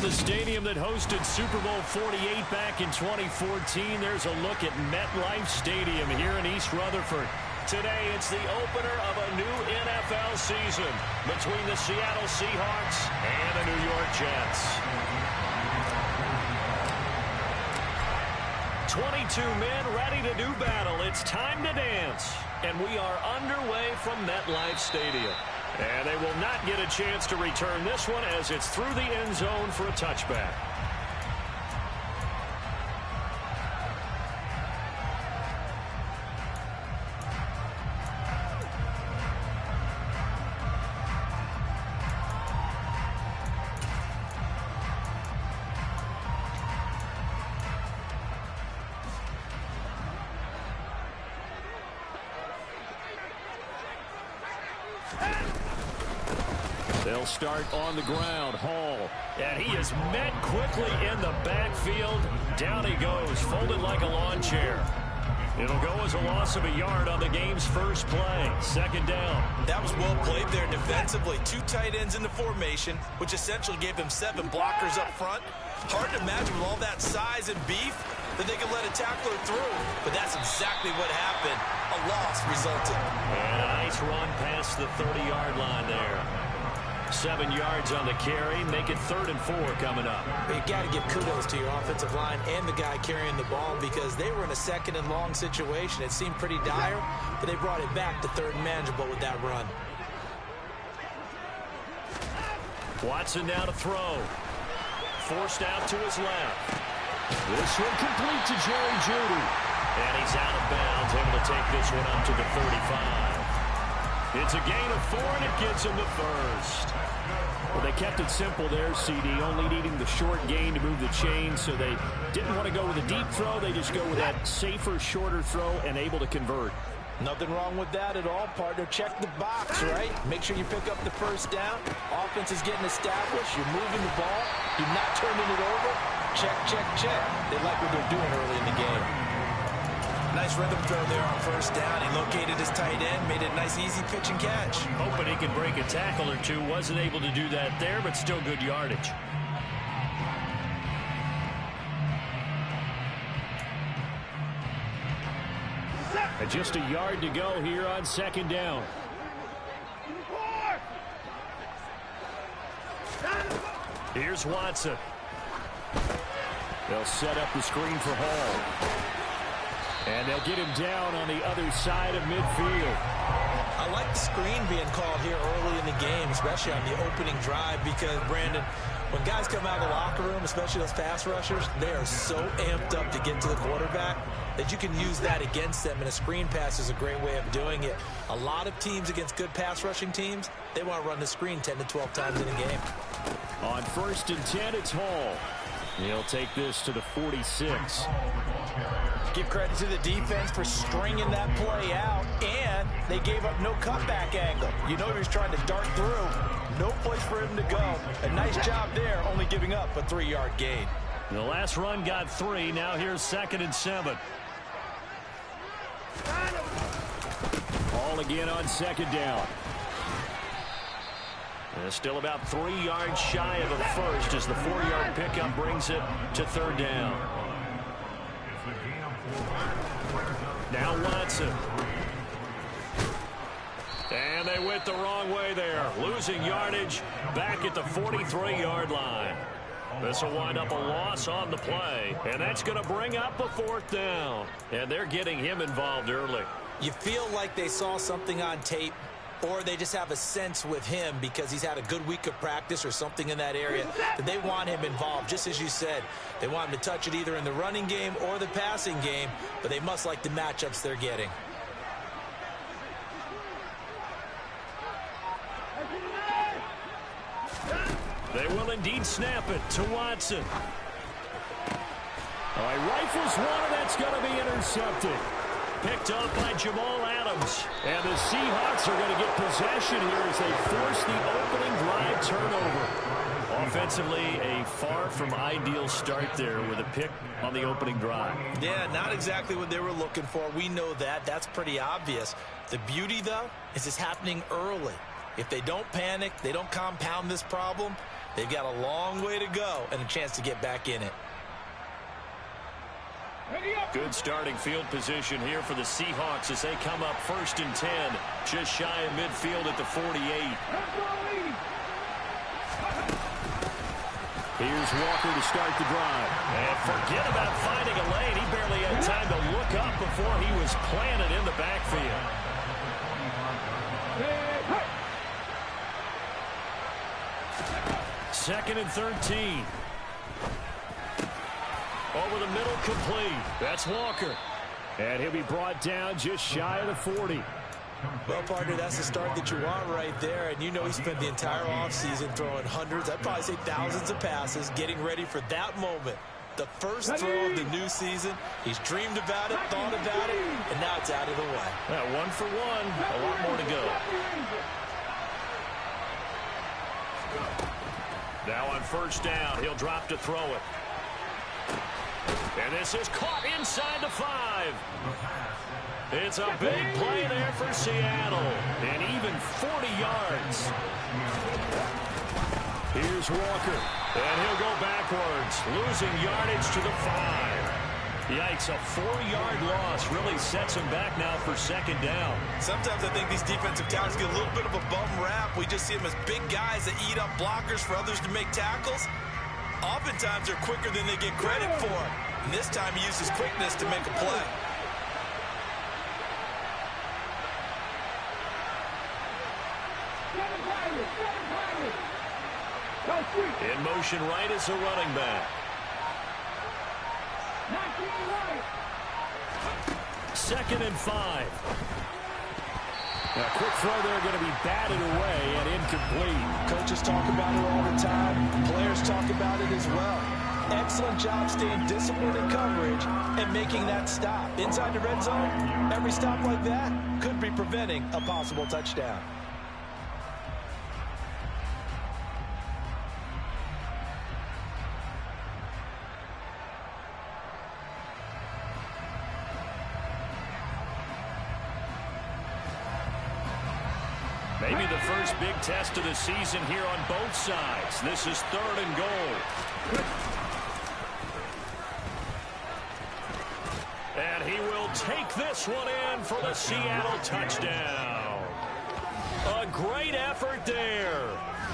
the stadium that hosted Super Bowl 48 back in 2014, there's a look at MetLife Stadium here in East Rutherford. Today, it's the opener of a new NFL season between the Seattle Seahawks and the New York Jets. 22 men ready to do battle. It's time to dance. And we are underway from MetLife Stadium. And they will not get a chance to return this one as it's through the end zone for a touchback. They'll start on the ground. Hall. And he is met quickly in the backfield. Down he goes, folded like a lawn chair. It'll go as a loss of a yard on the game's first play. Second down. That was well played there defensively. Two tight ends in the formation, which essentially gave him 7 blockers up front. Hard to imagine with all that size and beef that they could let a tackler through. But that's exactly what happened. A loss resulted. And a nice run past the 30-yard line there. 7 yards on the carry. Make it 3rd and 4 coming up. You got to give kudos to your offensive line and the guy carrying the ball because they were in a 2nd and long situation. It seemed pretty dire, but they brought it back to 3rd and manageable with that run. Watson now to throw. Forced out to his left. This one complete to Jerry Jeudy. And he's out of bounds, able to take this one up to the 35. It's a gain of 4, and it gets him the first. Well, they kept it simple there, CD, only needing the short gain to move the chain, so they didn't want to go with a deep throw. They just go with that safer, shorter throw and able to convert. Nothing wrong with that at all, partner. Check the box, right? Make sure you pick up the first down. Offense is getting established. You're moving the ball. You're not turning it over. Check, check, check. They like what they're doing early in the game. Nice rhythm throw there on first down. He located his tight end, made it a nice, easy pitch and catch. Hoping he could break a tackle or two. Wasn't able to do that there, but still good yardage. And just a yard to go here on 2nd down. Here's Watson. They'll set up the screen for Hall. And they'll get him down on the other side of midfield. I like the screen being called here early in the game, especially on the opening drive, because, Brandon, when guys come out of the locker room, especially those pass rushers, they are so amped up to get to the quarterback that you can use that against them, and a screen pass is a great way of doing it. A lot of teams against good pass rushing teams, they want to run the screen 10 to 12 times in a game. On 1st and 10, it's Hall. He'll take this to the 46. Give credit to the defense for stringing that play out, and they gave up no cutback angle. You know he was trying to dart through. No place for him to go. A nice job there, only giving up a 3-yard gain. The last run got 3. Now here's 2nd and 7. Ball again on 2nd down. And still about 3 yards shy of a first as the 4-yard pickup brings it to 3rd down. Now Watson. And they went the wrong way there. Losing yardage back at the 43-yard line. This will wind up a loss on the play. And that's going to bring up a 4th down. And they're getting him involved early. You feel like they saw something on tape, or they just have a sense with him because he's had a good week of practice or something in that area that they want him involved. Just as you said, they want him to touch it either in the running game or the passing game, but they must like the matchups they're getting. They will indeed snap it to Watson. All right, rifles one, and that's going to be intercepted. Picked up by Jamal Adams. And the Seahawks are going to get possession here as they force the opening drive turnover. Offensively, a far from ideal start there with a pick on the opening drive. Yeah, not exactly what they were looking for. We know that. That's pretty obvious. The beauty, though, is it's happening early. If they don't panic, they don't compound this problem, They've got a long way to go and a chance to get back in it. Good starting field position here for the Seahawks as they come up 1st and 10, just shy of midfield at the 48. Here's Walker to start the drive. And forget about finding a lane. He barely had time to look up before he was planted in the backfield. Second and 13. Over the middle, complete. That's Walker. And he'll be brought down just shy of the 40. Well, partner, that's the start that you want right there. And you know he spent the entire offseason throwing hundreds, I'd probably say thousands of passes, getting ready for that moment. The first throw of the new season. He's dreamed about it, thought about it, and now it's out of the way. Yeah, 1 for 1. A lot more to go. Now on 1st down, he'll drop to throw it. And this is caught inside the 5. It's a big play there for Seattle. And even 40 yards. Here's Walker. And he'll go backwards, losing yardage to the 5. Yikes, a 4-yard loss really sets him back now for 2nd down. Sometimes I think these defensive tackles get a little bit of a bum rap. We just see them as big guys that eat up blockers for others to make tackles. Oftentimes they're quicker than they get credit for. And this time he uses quickness to make a play. In motion right is a running back. 2nd and 5. A quick throw there going to be batted away and incomplete. Coaches talk about it all the time. Players talk about it as well. Excellent job staying disciplined in coverage and making that stop. Inside the red zone, every stop like that could be preventing a possible touchdown. Maybe the first big test of the season here on both sides. This is 3rd and goal. And he will take this one in for the Seattle touchdown. A great effort there.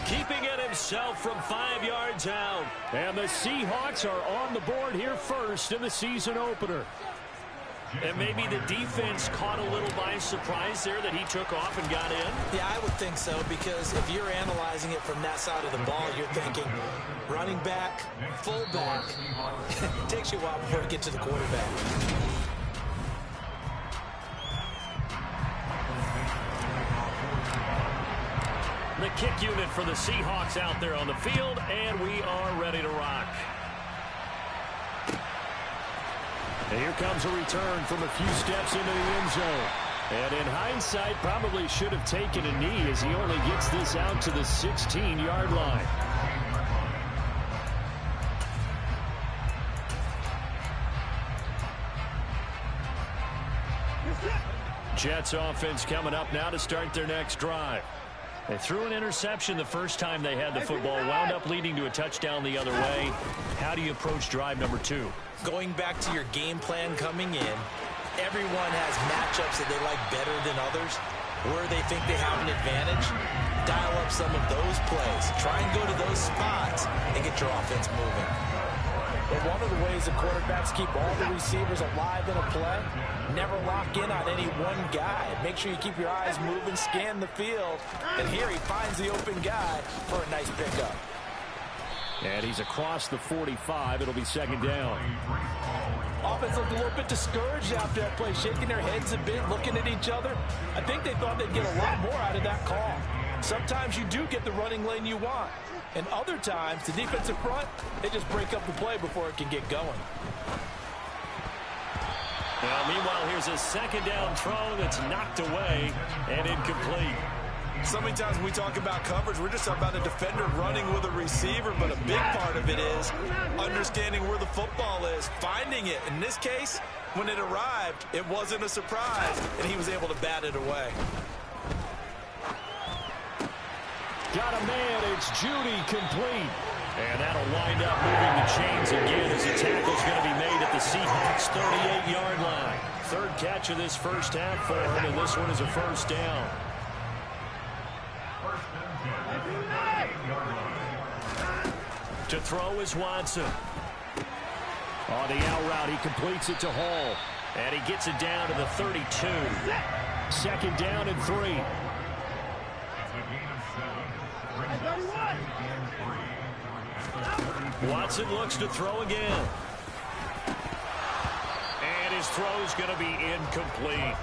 Keeping it himself from 5 yards out. And the Seahawks are on the board here first in the season opener. And maybe the defense caught a little by surprise there that he took off and got in? Yeah, I would think so, because if you're analyzing it from that side of the ball, you're thinking running back, fullback. It takes you a while before you get to the quarterback. The kick unit for the Seahawks out there on the field, and we are ready to rock. And here comes a return from a few steps into the end zone. And in hindsight, probably should have taken a knee as he only gets this out to the 16-yard line. Jets offense coming up now to start their next drive. They threw an interception the first time they had the football, wound up leading to a touchdown the other way. How do you approach drive number 2? Going back to your game plan coming in, everyone has matchups that they like better than others, where they think they have an advantage. Dial up some of those plays. Try and go to those spots and get your offense moving. But one of the ways the quarterbacks keep all the receivers alive in a play, never lock in on any one guy. Make sure you keep your eyes moving, scan the field, and here he finds the open guy for a nice pickup. And he's across the 45. It'll be 2nd down. Offense looked a little bit discouraged after that play, shaking their heads a bit, looking at each other. I think they thought they'd get a lot more out of that call. Sometimes you do get the running lane you want. And other times, the defensive front, they just break up the play before it can get going. Now, meanwhile, here's a 2nd down throw that's knocked away and incomplete. So many times when we talk about coverage, we're just talking about a defender running with a receiver, but a big part of it is understanding where the football is, finding it. In this case, when it arrived, it wasn't a surprise, and he was able to bat it away. Got got a man. It's Jeudy complete. And that'll wind up moving the chains again as the tackle's going to be made at the Seahawks' 38-yard line. Third catch of this first half for him, and this one is a first down. To throw is Watson. On the out route, he completes it to Hall. And he gets it down to the 32. Second down and 3. Watson looks to throw again. And his throw's going to be incomplete.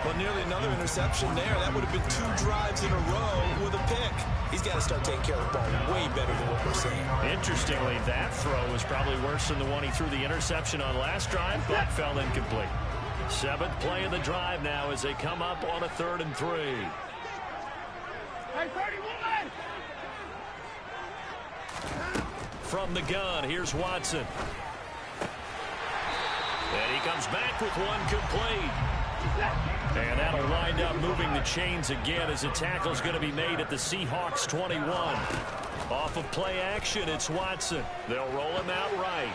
Well, nearly another interception there. That would have been 2 drives in a row with a pick. He's got to start taking care of the ball way better than what we're seeing. Interestingly, that throw was probably worse than the one he threw the interception on last drive, but fell incomplete. 7th play of the drive now as they come up on a 3rd and 3. From the gun, here's Watson. And he comes back with one complete. And that'll wind up moving the chains again as the tackle's going to be made at the Seahawks' 21. Off of play action, it's Watson. They'll roll him out right.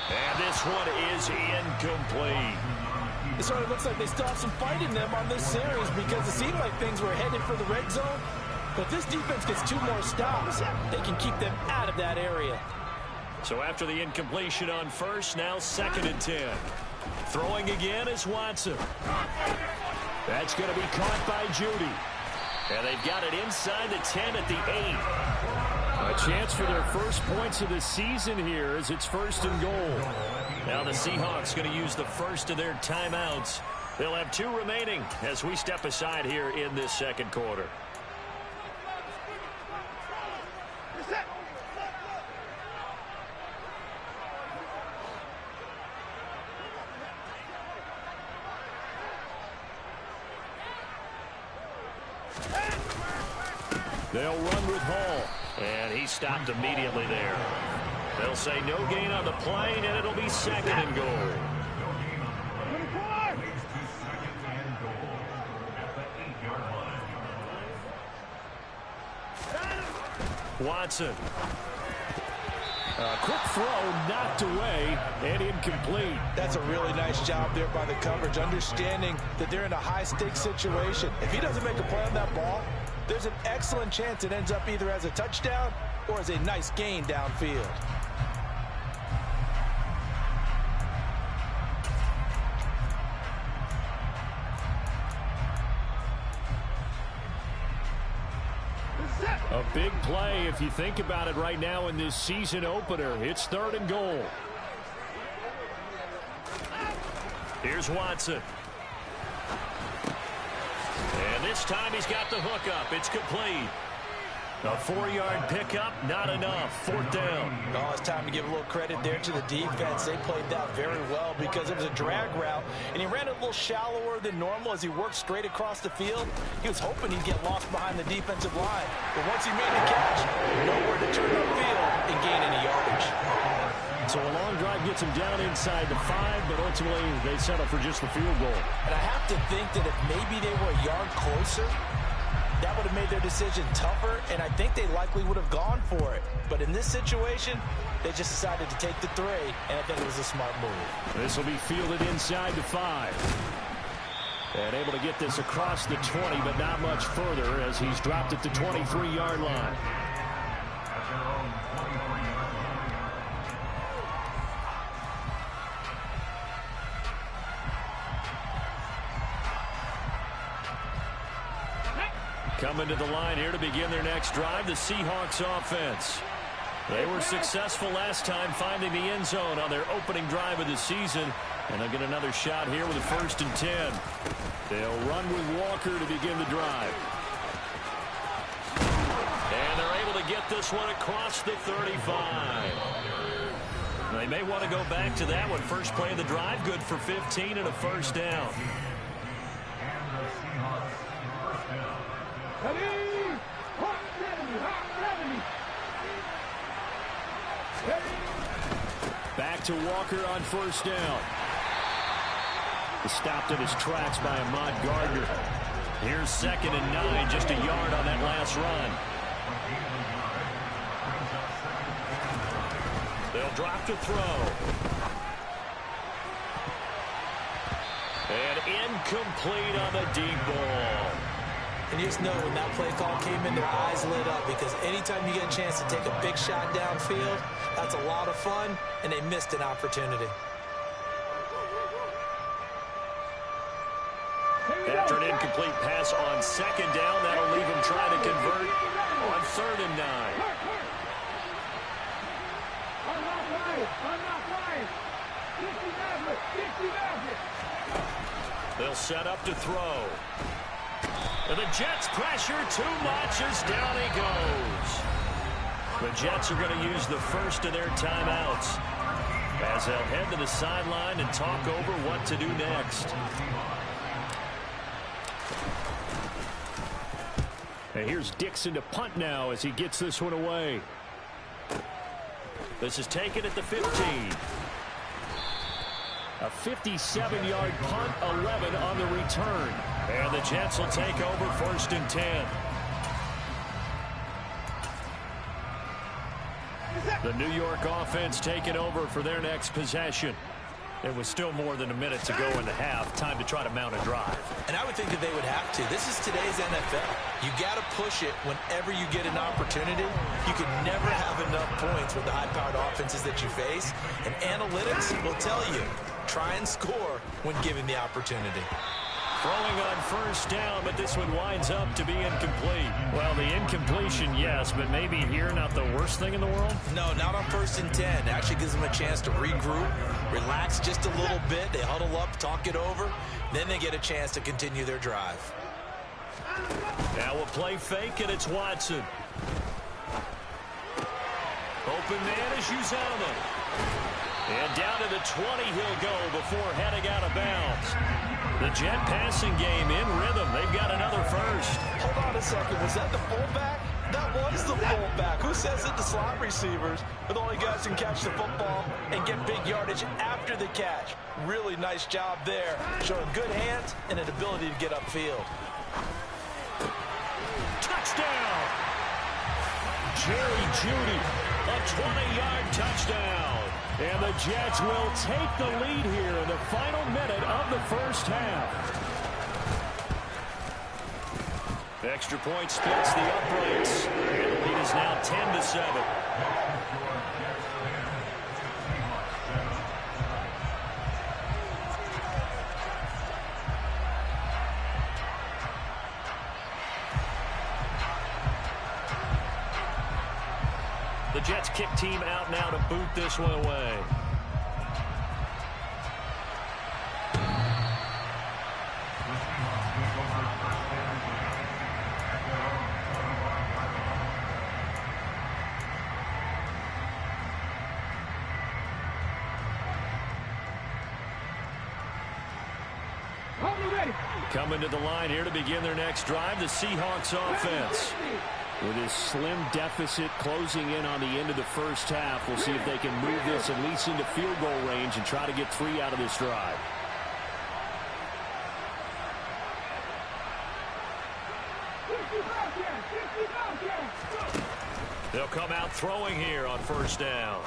And this one is incomplete. It sort of looks like they still have some fight in them on this series because it seemed like things were headed for the red zone. But this defense gets 2 more stops. They can keep them out of that area. So after the incompletion on first, now 2nd and 10. Throwing again is Watson. That's going to be caught by Jeudy. And they've got it inside the 10 at the 8. A chance for their first points of the season here as it's 1st and goal. Now the Seahawks going to use the first of their timeouts. They'll have 2 remaining as we step aside here in this 2nd quarter. They'll run with Hall. And he stopped immediately there. They'll say no gain on the play, and it'll be 2nd and goal. Watson. A quick throw knocked away and incomplete. That's a really nice job there by the coverage, understanding that they're in a high-stakes situation. If he doesn't make a play on that ball, there's an excellent chance it ends up either as a touchdown or as a nice gain downfield. A big play if you think about it right now in this season opener. It's 3rd and goal. Here's Watson. And this time he's got the hook up. It's complete. A 4-yard pickup, not enough. 4th down. Oh, it's time to give a little credit there to the defense. They played that very well because it was a drag route, and he ran it a little shallower than normal as he worked straight across the field. He was hoping he'd get lost behind the defensive line. But once he made the catch, nowhere to turn upfield and gain any yardage. So a long drive gets him down inside the 5, but ultimately they settle for just the field goal. And I have to think that if maybe they were a yard closer, that would have made their decision tougher, and I think they likely would have gone for it. But in this situation, they just decided to take the 3, and I think it was a smart move. This will be fielded inside the 5. And able to get this across the 20, but not much further as he's dropped at the 23-yard line. Coming to the line here to begin their next drive, the Seahawks offense. They were successful last time finding the end zone on their opening drive of the season, and they'll get another shot here with a 1st and 10. They'll run with Walker to begin the drive. And they're able to get this one across the 35. They may want to go back to that one. First play of the drive, good for 15 and a 1st down. Back to Walker on 1st down. Stopped in his tracks by Ahmad Gardner. Here's 2nd and 9, just a yard on that last run. They'll drop to throw. And incomplete on the deep ball. And you just know when that play call came in, their eyes lit up, because anytime you get a chance to take a big shot downfield, that's a lot of fun, and they missed an opportunity. After an incomplete pass on 2nd down, that'll leave him trying to convert on 3rd and 9. They'll set up to throw. And the Jets pressure too much as down he goes. The Jets are going to use the first of their timeouts as they'll head to the sideline and talk over what to do next. And here's Dixon to punt now as he gets this one away. This is taken at the 15. A 57-yard punt, 11 on the return. And the Jets will take over 1st and 10. The New York offense taking over for their next possession. There was still more than a minute to go in the half. Time to try to mount a drive. And I would think that they would have to. This is today's NFL. You got to push it whenever you get an opportunity. You can never have enough points with the high-powered offenses that you face. And analytics will tell you, try and score when given the opportunity. Throwing on 1st down, but this one winds up to be incomplete. Well, the incompletion, yes, but maybe here not the worst thing in the world? No, not on 1st and 10. It actually gives them a chance to regroup, relax just a little bit. They huddle up, talk it over. Then they get a chance to continue their drive. Now a play fake, and it's Watson. Open man is Uzomah. And down to the 20 he'll go before heading out of bounds. The Jet passing game in rhythm. They've got another first. Hold on a second. Was that the fullback? That was the fullback. Who says it? The slot receivers are the only guys who can catch the football and get big yardage after the catch. Really nice job there, showing good hands and an ability to get upfield. Touchdown! Jerry Jeudy, a 20-yard touchdown. And the Jets will take the lead here in the final minute of the first half. Extra point splits the uprights. And the lead is now 10-7. The Jets kick team out now to boot this one away. Coming to the line here to begin their next drive, the Seahawks offense. With his slim deficit closing in on the end of the first half, we'll see if they can move this at least into field goal range and try to get 3 out of this drive. They'll come out throwing here on 1st down.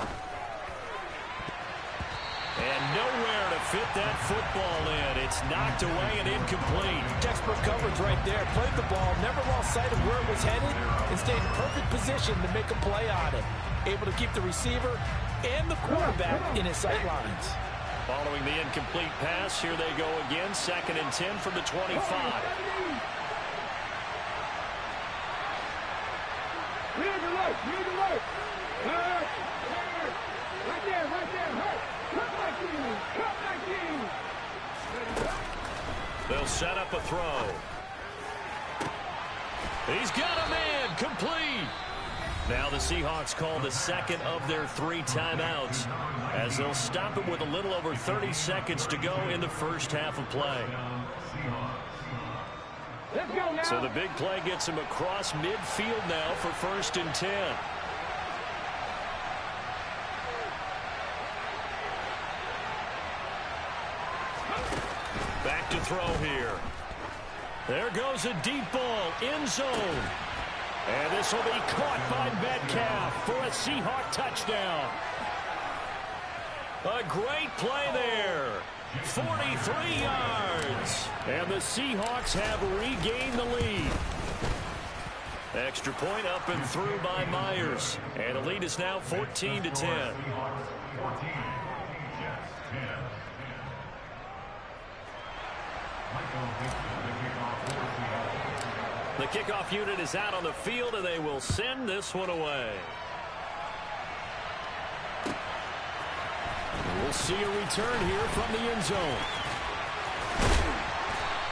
And nowhere to fit that football in. It's knocked away and incomplete. Textbook coverage right there. Played the ball, never lost sight of where it was headed, and stayed in perfect position to make a play on it. Able to keep the receiver and the quarterback in his sight lines. Following the incomplete pass, here they go again. 2nd and 10 from the 25. They'll set up a throw. He's got a man, complete. Now the Seahawks call the 2nd of their 3 timeouts as they'll stop it with a little over 30 seconds to go in the first half of play. So the big play gets him across midfield now for 1st and 10. Back to throw here. There goes a deep ball, end zone. And this will be caught by Metcalf for a Seahawk touchdown. A great play there. 43 yards. And the Seahawks have regained the lead. Extra point up and through by Myers. And the lead is now 14-10. The kickoff unit is out on the field, and they will send this one away. We'll see a return here from the end zone.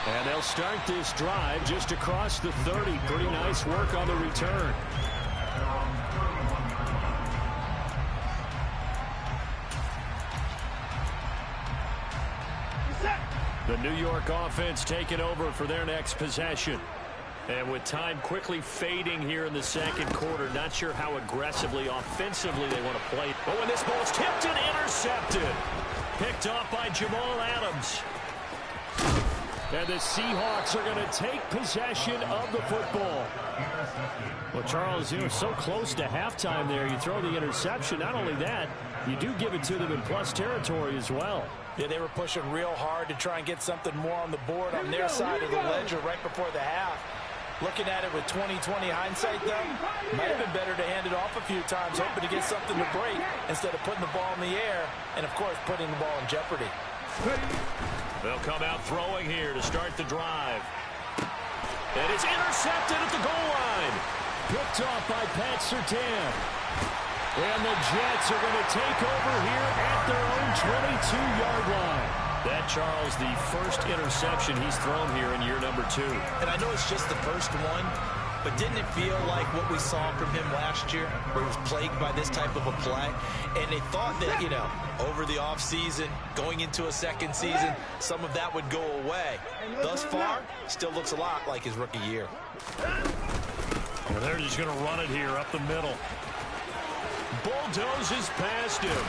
And they'll start this drive just across the 30. Pretty nice work on the return. The New York offense taking over for their next possession. And with time quickly fading here in the second quarter, not sure how aggressively, offensively they want to play. But when this ball's tipped and intercepted, picked off by Jamal Adams. And the Seahawks are going to take possession of the football. Well, Charles, so close to halftime there. You throw the interception. Not only that, you do give it to them in plus territory as well. Yeah, they were pushing real hard to try and get something more on the board on their side of the ledger right before the half. Looking at it with 20/20 hindsight, though, might have been better to hand it off a few times, hoping to get something to break instead of putting the ball in the air and, of course, putting the ball in jeopardy. They'll come out throwing here to start the drive. And it's intercepted at the goal line. Picked off by Pat Surtain. And the Jets are going to take over here at their own 22-yard line. That, Charles, the first interception he's thrown here in year number 2. And I know it's just the first one, but didn't it feel like what we saw from him last year, where he was plagued by this type of a play? And they thought that, over the offseason, going into a second season, some of that would go away. Thus far, still looks a lot like his rookie year. Well, they're just going to run it here up the middle. Bulldozes past him.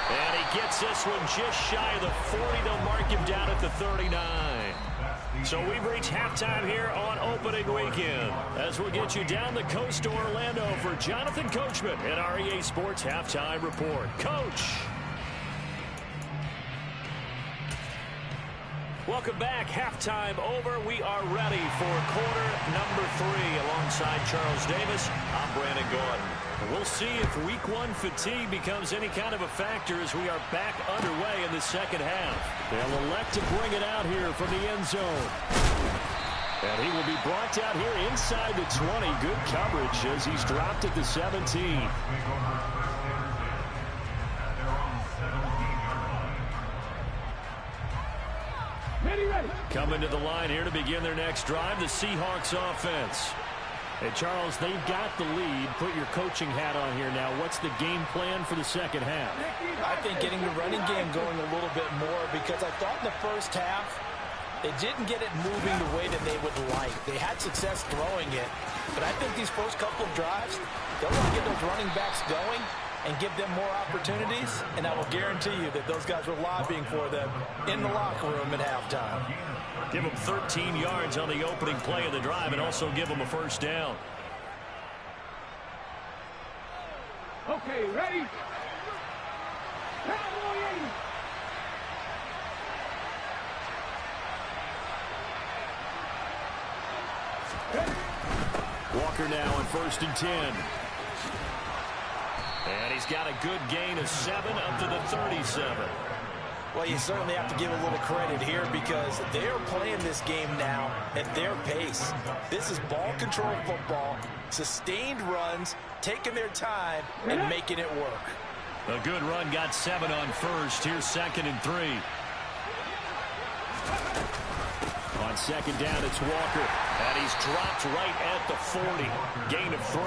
And he gets this one just shy of the 40. They'll mark him down at the 39. So we've reached halftime here on opening weekend. As we'll get you down the coast to Orlando for Jonathan Coachman at our EA Sports Halftime Report. Coach. Welcome back. Halftime over. We are ready for quarter number 3. Alongside Charles Davis, I'm Brandon Gordon. We'll see if week 1 fatigue becomes any kind of a factor as we are back underway in the second half. They'll elect to bring it out here from the end zone. And he will be brought down here inside the 20. Good coverage as he's dropped at the 17. Coming to the line here to begin their next drive, the Seahawks offense. Hey, Charles, they've got the lead. Put your coaching hat on here now. What's the game plan for the second half? I think getting the running game going a little bit more, because I thought in the first half they didn't get it moving the way that they would like. They had success throwing it, but I think these first couple of drives, they'll want to get those running backs going and give them more opportunities, and I will guarantee you that those guys were lobbying for them in the locker room at halftime. Give them 13 yards on the opening play of the drive and also give them a first down. Okay, ready? Cowboy 80. Walker now on 1st and 10. And he's got a good gain of 7 up to the 37. Well, you certainly have to give a little credit here because they're playing this game now at their pace. This is ball control football, sustained runs, taking their time, and making it work. A good run, got 7 on 1st. Here's 2nd and 3. On 2nd down, it's Walker. And he's dropped right at the 40. Gain of 3.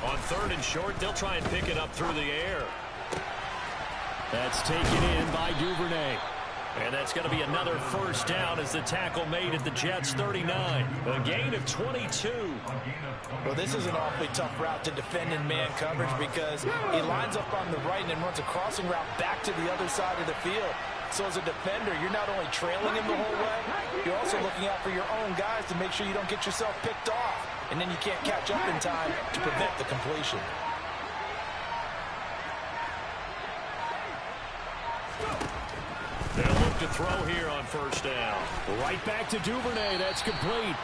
On 3rd and short, they'll try and pick it up through the air. That's taken in by Duvernay. And that's going to be another first down as the tackle made at the Jets' 39. A gain of 22. Well, this is an awfully tough route to defend in man coverage because he lines up on the right and then runs a crossing route back to the other side of the field. So as a defender, you're not only trailing him the whole way, you're also looking out for your own guys to make sure you don't get yourself picked off. And then you can't catch up in time to prevent the completion. They'll look to throw here on first down. Right back to Duvernay. That's complete.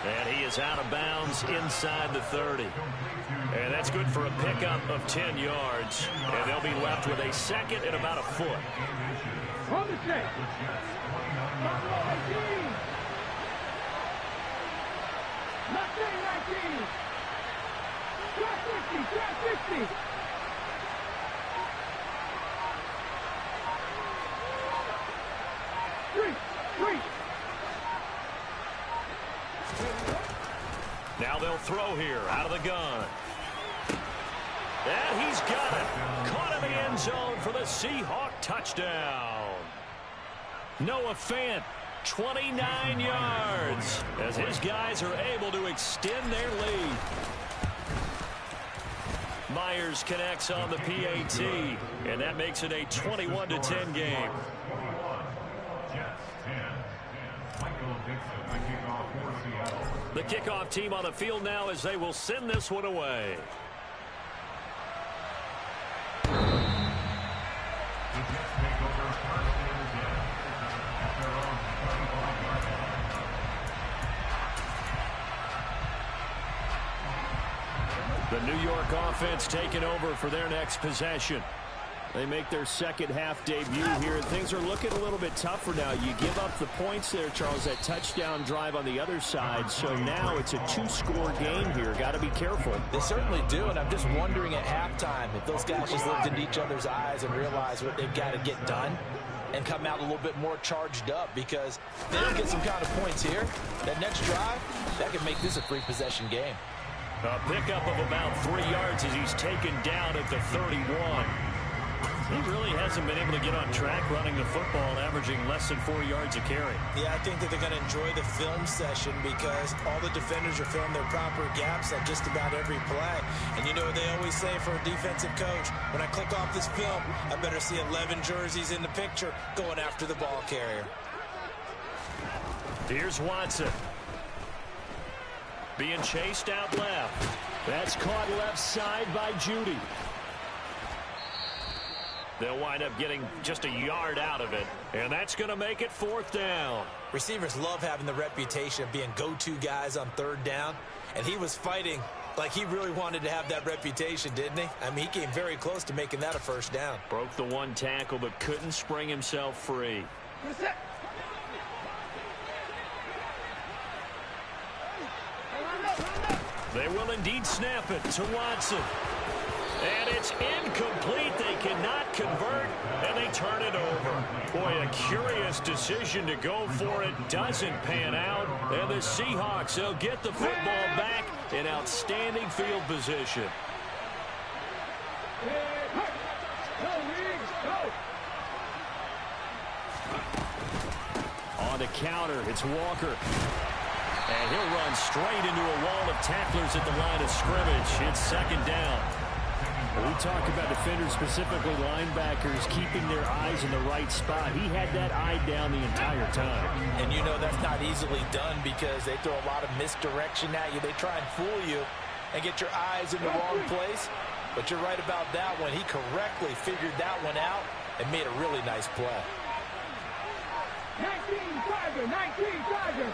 And he is out of bounds inside the 30. And that's good for a pickup of 10 yards. And they'll be left with a second and about a foot. On the check. Buffalo 18. Mustang 19. Track 50. Now they'll throw here out of the gun. And he's got it. Caught in the end zone for the Seahawk touchdown. Noah Fant, 29 yards, as his guys are able to extend their lead. Myers connects on the PAT, and that makes it a 21-10 game. The kickoff team on the field now as they will send this one away. The New York offense taking over for their next possession. They make their second half debut here, and things are looking a little bit tougher now. You give up the points there, Charles, that touchdown drive on the other side. So now it's a two-score game here. Got to be careful. They certainly do, and I'm just wondering at halftime if those guys just looked into each other's eyes and realized what they've got to get done and come out a little bit more charged up, because if they don't get some kind of points here, that next drive, that could make this a free possession game. A pickup of about 3 yards as he's taken down at the 31. He really hasn't been able to get on track running the football, averaging less than 4 yards a carry. Yeah, I think that they're going to enjoy the film session because all the defenders are filling their proper gaps at just about every play. And you know what they always say for a defensive coach? When I click off this film, I better see 11 jerseys in the picture going after the ball carrier. Here's Watson. Being chased out left. That's caught left side by Judy. They'll wind up getting just a yard out of it, and that's going to make it fourth down. Receivers love having the reputation of being go-to guys on third down, and he was fighting like he really wanted to have that reputation, didn't he? I mean, he came very close to making that a first down. Broke the one tackle, but couldn't spring himself free. They will indeed snap it to Watson. And it's incomplete. They cannot convert, and they turn it over. Boy, a curious decision to go for it. Doesn't pan out. And the Seahawks, they'll get the football back in outstanding field position. On the counter, it's Walker. And he'll run straight into a wall of tacklers at the line of scrimmage. It's second down. We talk about defenders, specifically linebackers, keeping their eyes in the right spot. He had that eye down the entire time. And you know that's not easily done because they throw a lot of misdirection at you. They try and fool you and get your eyes in the wrong place. But you're right about that one. He correctly figured that one out and made a really nice play. 19 Tiger.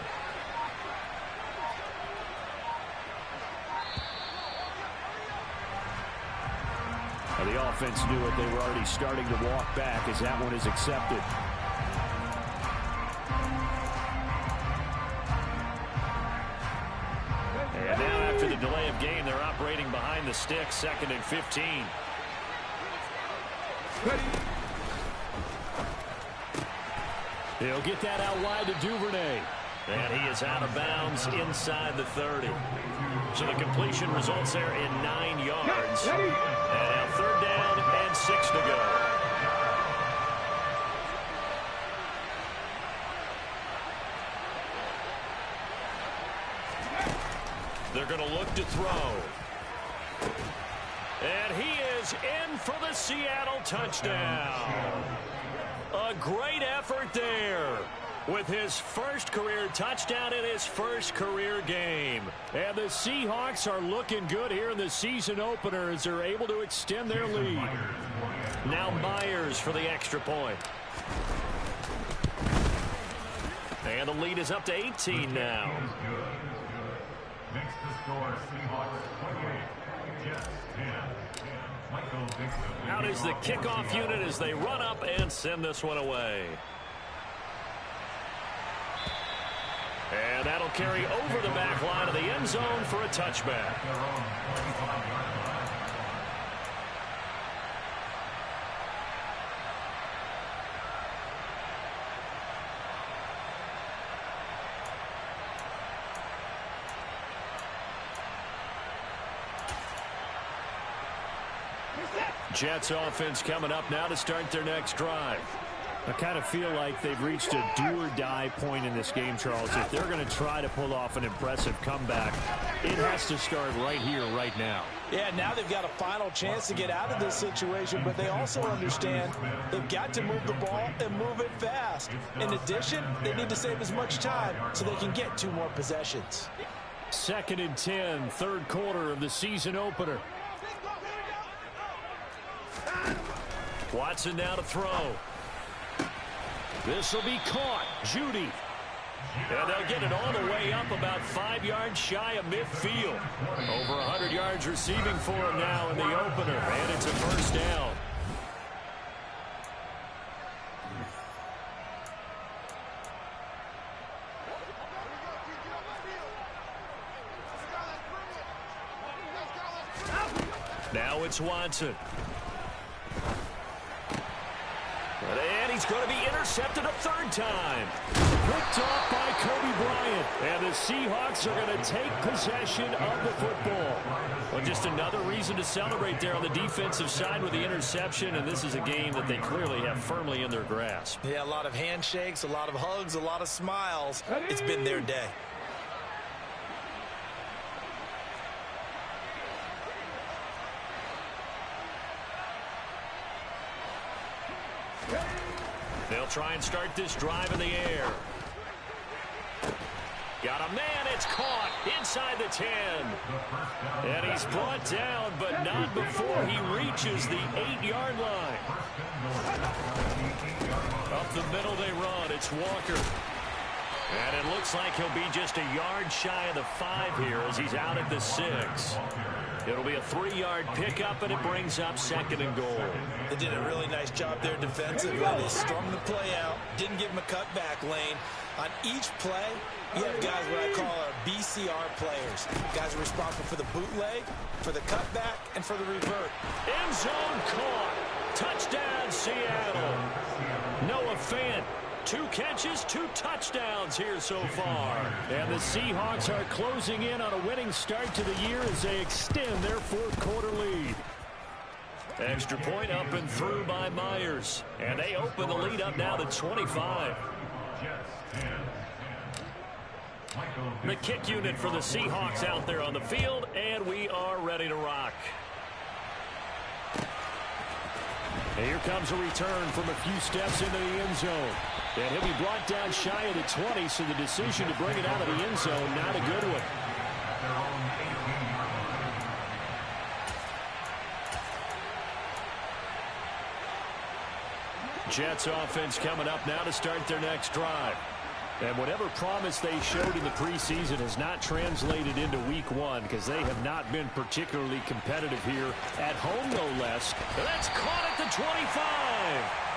The offense knew it. They were already starting to walk back as that one is accepted. And now after the delay of game, they're operating behind the stick, 2nd and 15. Ready. He'll get that out wide to Duvernay. And he is out of bounds inside the 30. So the completion results there in 9 yards. And now 3rd down and 6 to go. They're going to look to throw. And he is in for the Seattle touchdown. A great effort there with his first career touchdown in his first career game. And the Seahawks are looking good here in the season opener as they're able to extend their lead. Now Myers for the extra point. And the lead is up to 18 now. Next to score, Seahawks 28, Jets 10. Out is the kickoff unit as they run up and send this one away. And that'll carry over the back line of the end zone for a touchback. Jets offense coming up now to start their next drive. I kind of feel like they've reached a do-or-die point in this game, Charles. If they're going to try to pull off an impressive comeback, it has to start right here, right now. Yeah, now they've got a final chance to get out of this situation, but they also understand they've got to move the ball and move it fast. In addition, they need to save as much time so they can get 2 more possessions. 2nd and 10, third quarter of the season opener. Watson now to throw. This will be caught. Judy. And they'll get it all the way up about 5 yards shy of midfield. Over 100 yards receiving for him now in the opener. And it's a first down. Now it's Watson. And he's going to be intercepted a 3rd time. Picked off by Kobe Bryant. And the Seahawks are going to take possession of the football. Well, just another reason to celebrate there on the defensive side with the interception. And this is a game that they clearly have firmly in their grasp. Yeah, a lot of handshakes, a lot of hugs, a lot of smiles. It's been their day. They'll try and start this drive in the air. Got a man, it's caught inside the 10. And he's brought down, but not before he reaches the 8-yard line. Up the middle they run, it's Walker. And it looks like he'll be just a yard shy of the 5 here as he's out at the 6. It'll be a 3-yard pickup, and it brings up 2nd and goal. They did a really nice job there defensively. They strung the play out, didn't give him a cutback lane. On each play, you have guys what I call our BCR players. Guys are responsible for the bootleg, for the cutback, and for the revert. End zone caught. Touchdown, Seattle. Noah Fant. 2 catches, 2 touchdowns here so far. And the Seahawks are closing in on a winning start to the year as they extend their 4th quarter lead. Extra point up and through by Myers. And they open the lead up now to 25. The kick unit for the Seahawks out there on the field, and we are ready to rock. And here comes a return from a few steps into the end zone. And he'll be brought down shy of the 20, so the decision to bring it out of the end zone, not a good one. Jets offense coming up now to start their next drive. And whatever promise they showed in the preseason has not translated into week 1 because they have not been particularly competitive here at home, no less. And that's caught at the 25.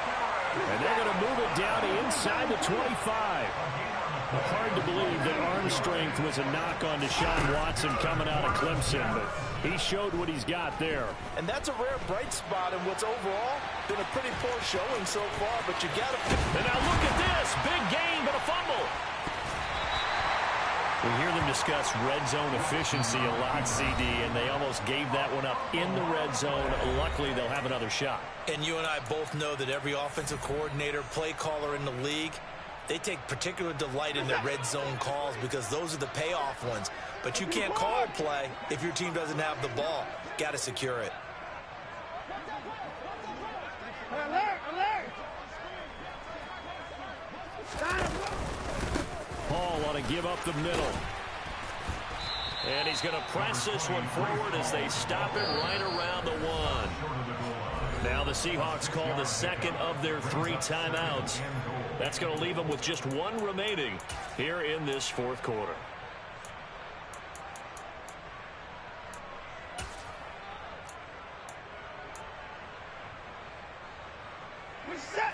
And they're going to move it down to inside the 25. Hard to believe that arm strength was a knock on Deshaun Watson coming out of Clemson, but he showed what he's got there. And that's a rare bright spot in what's overall been a pretty poor showing so far, but you got to... And now look at this. Big gain, but a fumble. We hear them discuss red zone efficiency a lot, CD, and they almost gave that one up in the red zone. Luckily, they'll have another shot. And you and I both know that every offensive coordinator, play caller in the league, They take particular delight in their red zone calls because those are the payoff ones. But you can't call a play if your team doesn't have the ball. Got to secure it. Alert! Alert! Hall ought to give up the middle. And he's going to press this one forward as they stop it right around the 1. Now the Seahawks call the second of their 3 timeouts. That's going to leave them with just 1 remaining here in this fourth quarter. We're set!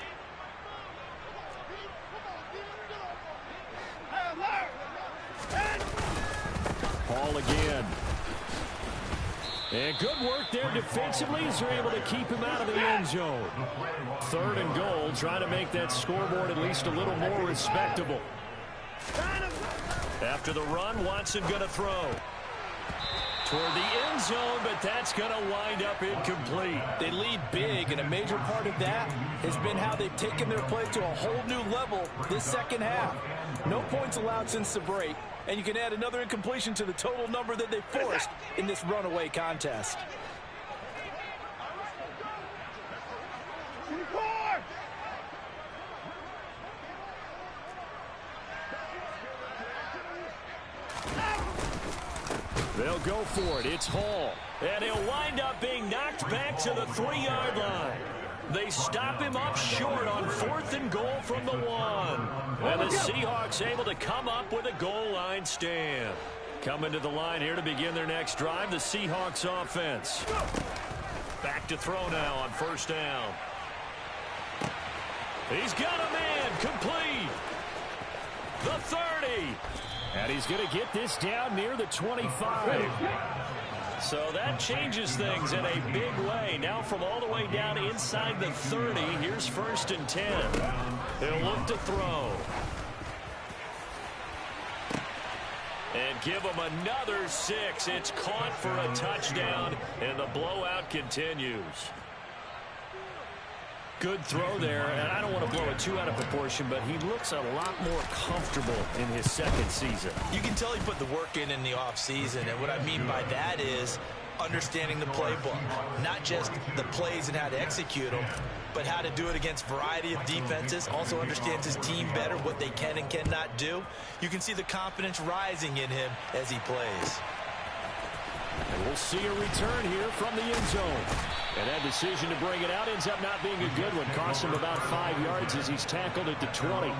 Hall again. And good work there defensively as they're able to keep him out of the end zone. 3rd and goal, trying to make that scoreboard at least a little more respectable. After the run, Watson going to throw. Toward the end zone, but that's going to wind up incomplete. They lead big, and a major part of that has been how they've taken their play to a whole new level this second half. No points allowed since the break, and you can add another incompletion to the total number that they forced in this runaway contest. They'll go for it. It's Hall. And he'll wind up being knocked back to the 3-yard line. They stop him up short on 4th and goal from the 1. And the Seahawks able to come up with a goal line stand. Coming to the line here to begin their next drive, the Seahawks offense. Back to throw now on 1st down. He's got a man complete. The 30. And he's going to get this down near the 25. So that changes things in a big way. Now from all the way down inside the 30, here's 1st and 10. He'll look to throw. And give him another 6. It's caught for a touchdown, and the blowout continues. Good throw there, and I don't want to blow it too out of proportion, but he looks a lot more comfortable in his 2nd season. You can tell he put the work in the offseason, and what I mean by that is understanding the playbook. Not just the plays and how to execute them, but how to do it against a variety of defenses. Also understands his team better, what they can and cannot do. You can see the confidence rising in him as he plays. And we'll see a return here from the end zone. And that decision to bring it out ends up not being a good one. Cost him about 5 yards as he's tackled at the 20.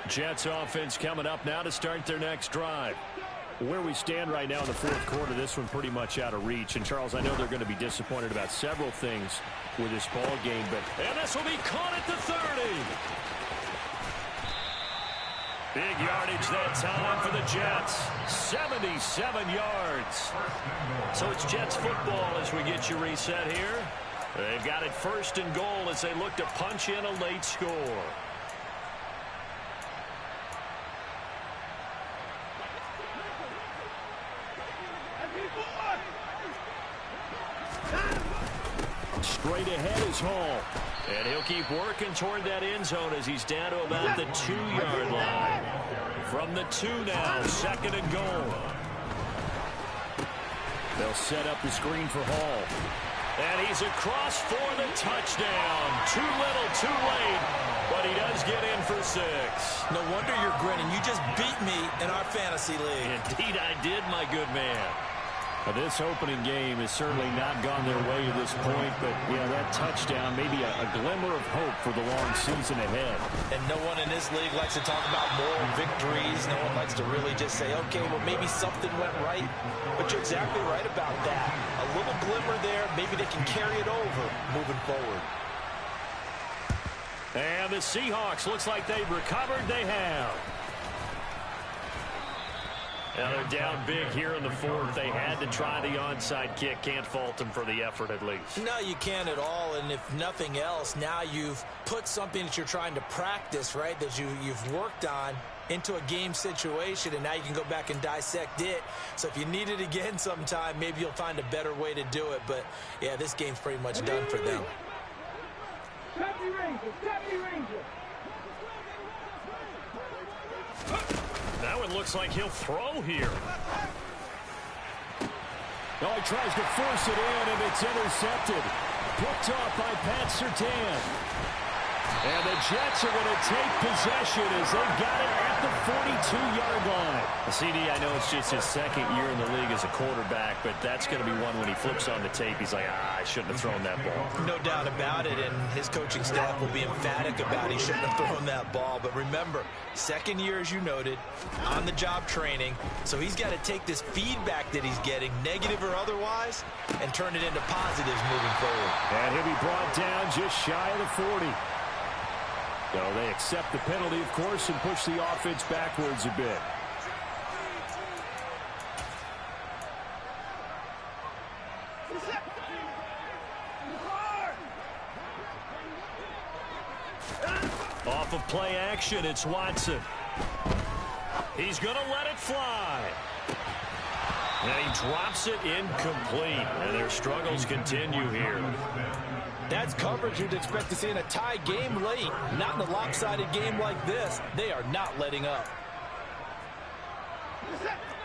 Jets offense coming up now to start their next drive. Where we stand right now in the fourth quarter, this one pretty much out of reach. And, Charles, I know they're going to be disappointed about several things with this ball game. And this will be caught at the 30. Big yardage that time for the Jets. 77 yards. So it's Jets football as we get you reset here. They've got it 1st and goal as they look to punch in a late score. Straight ahead is Hall. And he'll keep working toward that end zone as he's down to about the 2-yard line. From the 2 now, 2nd and goal. They'll set up the screen for Hall. And he's across for the touchdown. Too little, too late. But he does get in for 6. No wonder you're grinning. You just beat me in our fantasy league. Indeed I did, my good man. This opening game has certainly not gone their way to this point, but yeah, that touchdown, maybe a glimmer of hope for the long season ahead. And no one in this league likes to talk about moral victories. No one likes to really just say, okay, well, maybe something went right. But you're exactly right about that. A little glimmer there, maybe they can carry it over moving forward. And the Seahawks, looks like they've recovered. They have. Now they're down big here in the fourth. They had to try the onside kick. Can't fault them for the effort, at least. No, you can't at all. And if nothing else, now you've put something that you're trying to practice, right, that you've worked on into a game situation, and now you can go back and dissect it. So if you need it again sometime, maybe you'll find a better way to do it. But, yeah, this game's pretty much done for them. Deputy Ranger. Now it looks like he'll throw here. Oh, he tries to force it in, and it's intercepted. Picked off by Pat Surtain. And the Jets are going to take possession as they've got it at the 42-yard line. CD, I know it's just his second year in the league as a quarterback, but that's going to be one when he flips on the tape. He's like, I shouldn't have thrown that ball. No doubt about it, and his coaching staff will be emphatic about he shouldn't have thrown that ball. But remember, second year, as you noted, on-the-job training, so he's got to take this feedback that he's getting, negative or otherwise, and turn it into positives moving forward. And he'll be brought down just shy of the 40. So they accept the penalty, of course, and push the offense backwards a bit. Off of play action, it's Watson. He's going to let it fly. And he drops it incomplete. And their struggles continue here. That's coverage you'd expect to see in a tie game late. Not in a lopsided game like this. They are not letting up.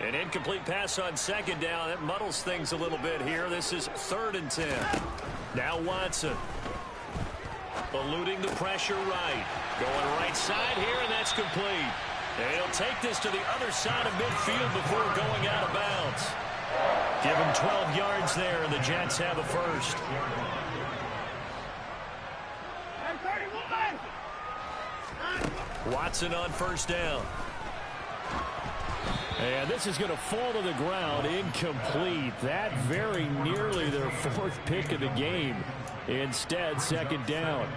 An incomplete pass on second down. It muddles things a little bit here. This is 3rd and 10. Now Watson. Eluding the pressure right. Going right side here, and that's complete. And he'll take this to the other side of midfield before going out of bounds. Give him 12 yards there, and the Jets have a first. Watson on first down. And this is going to fall to the ground incomplete. That very nearly their 4th pick of the game. Instead, 2nd down.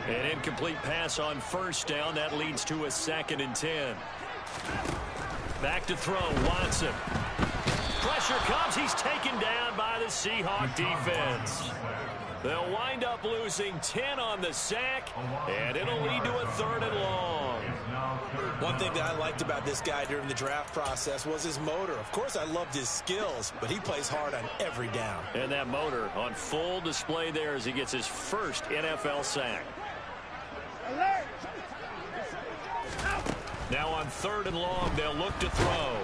An incomplete pass on first down. That leads to a 2nd and 10. Back to throw, Watson. Pressure comes. He's taken down by the Seahawk defense. They'll wind up losing 10 on the sack, and it'll lead to a 3rd and long. One thing that I liked about this guy during the draft process was his motor. Of course, I loved his skills, but he plays hard on every down. And that motor on full display there as he gets his first NFL sack. Alert! Now on 3rd and long, they'll look to throw.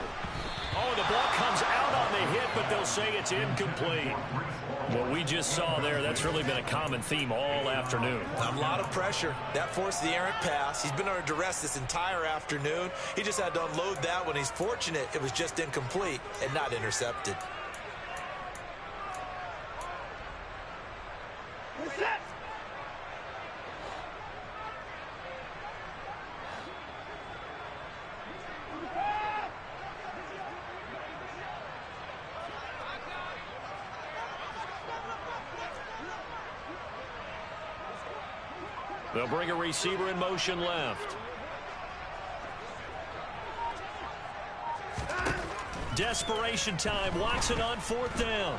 Oh, the ball comes out on the hit, but they'll say it's incomplete. What we just saw there, that's really been a common theme all afternoon. A lot of pressure. That forced the errant pass. He's been under duress this entire afternoon. He just had to unload that one. He's fortunate it was just incomplete and not intercepted. Set! They'll bring a receiver in motion left. Desperation time. Watson on 4th down.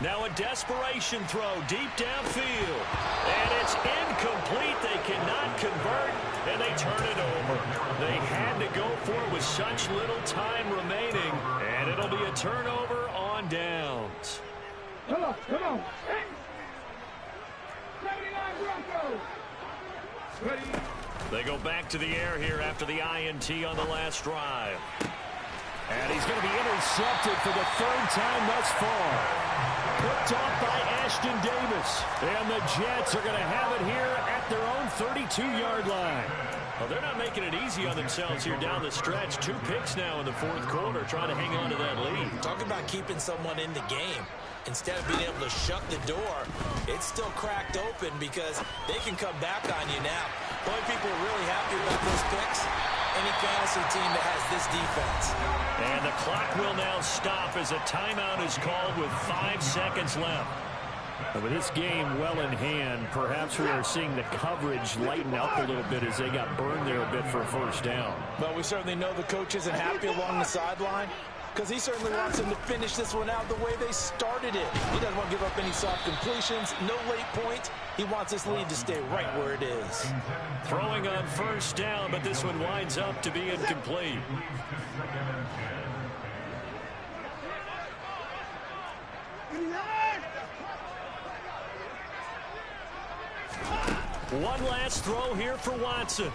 Now a desperation throw deep downfield. And it's incomplete. They cannot convert, and they turn it over. They had to go for it with such little time remaining, and it'll be a turnover on downs. Come on, come on. 79 Broncos. Ready. They go back to the air here after the INT on the last drive. And he's going to be intercepted for the 3rd time thus far. Picked off by Ashton Davis. And the Jets are going to have it here at their own 32-yard line. Well, they're not making it easy on themselves here down the stretch. 2 picks now in the 4th quarter, trying to hang on to that lead. Talk about keeping someone in the game. Instead of being able to shut the door, it's still cracked open because they can come back on you now. The only people are really happy about those picks, any fantasy team that has this defense. And the clock will now stop as a timeout is called with 5 seconds left. With this game well in hand, perhaps we are seeing the coverage lighten up a little bit as they got burned there a bit for a first down. Well, we certainly know the coach isn't happy along the sideline because he certainly wants them to finish this one out the way they started it. He doesn't want to give up any soft completions, no late points. He wants this lead to stay right where it is. Throwing on first down, but this one winds up to be incomplete. One last throw here for Watson.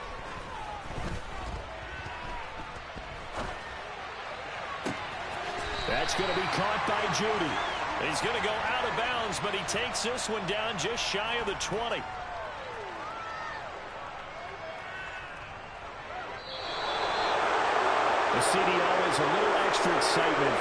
That's going to be caught by Judy. He's going to go out of bounds, but he takes this one down just shy of the 20. The CD always a little extra excitement for